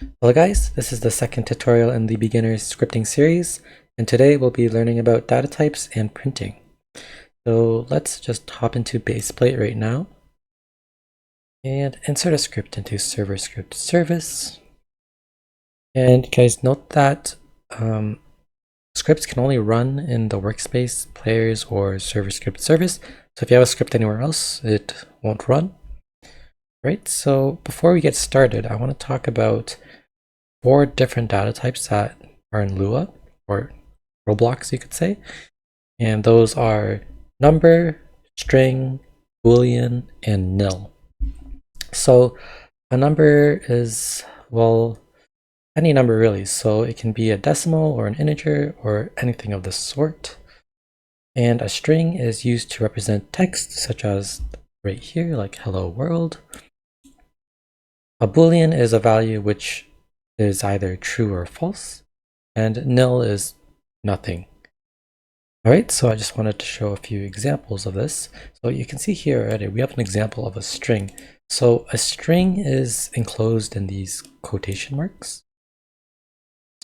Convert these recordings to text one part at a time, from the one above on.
Hello guys, this is the second tutorial in the beginner's scripting series, and today we'll be learning about data types and printing. So let's just hop into baseplate right now and insert a script into server script service. And guys, note that scripts can only run in the workspace, players, or server script service. So if you have a script anywhere else, it won't run. Right, so before we get started, I want to talk about 4 different data types that are in Lua, or Roblox you could say. And those are number, string, boolean, and nil. So a number is, well, any number really. So it can be a decimal or an integer or anything of the sort. And a string is used to represent text, such as right here, like hello world. A boolean is a value which is either true or false, and nil is nothing. Alright, so I just wanted to show a few examples of this. So you can see here already, we have an example of a string. So a string is enclosed in these quotation marks.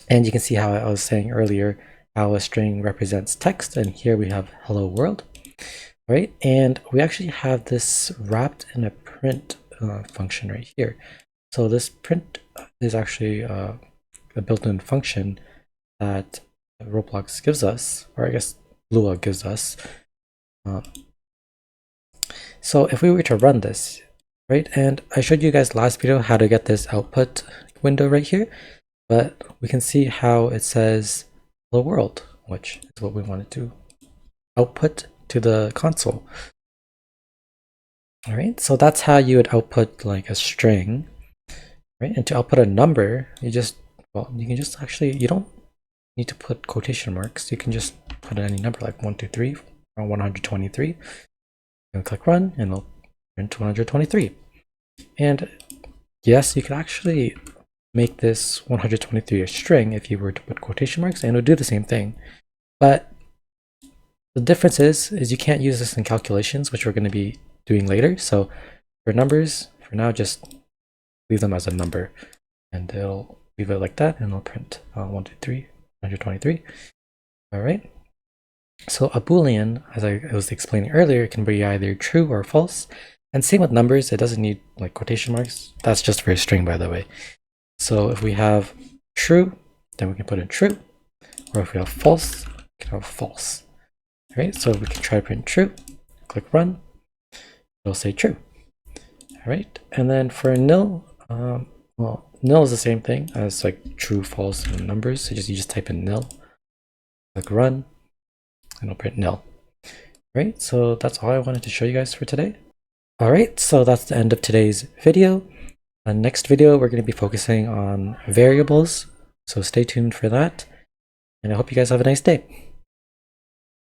And you can see how I was saying earlier, how a string represents text, and here we have hello world. Alright, and we actually have this wrapped in a print function right here. So this print is actually a built-in function that Roblox gives us, or I guess Lua gives us. So if we were to run this, right, and I showed you guys last video how to get this output window right here, but we can see how it says hello world, which is what we wanted to output to the console. All right, so that's how you would output like a string. Right, and to output a number, you can just actually, you don't need to put quotation marks. You can just put any number like 1, 2, 3, or 123. And click run, and it'll print 123. And yes, you could actually make this 123 a string if you were to put quotation marks, and it would do the same thing. But the difference is you can't use this in calculations, which we're going to be doing later. So for numbers, for now, just leave them as a number, and it'll leave it like that, and it'll print 1, 2, 3, 123. All right. So a boolean, as I was explaining earlier, can be either true or false. And same with numbers, it doesn't need like quotation marks. That's just for a string, by the way. So if we have true, then we can put in true. Or if we have false, we can have false. All right, so we can try to print true. Click run. It'll say true. All right, and then for nil, well, nil is the same thing as like true, false, and numbers. So you just type in nil, click run, and it'll print nil. Right, so that's all I wanted to show you guys for today. All right, so that's the end of today's video. Next video, we're going to be focusing on variables, so stay tuned for that. And I hope you guys have a nice day.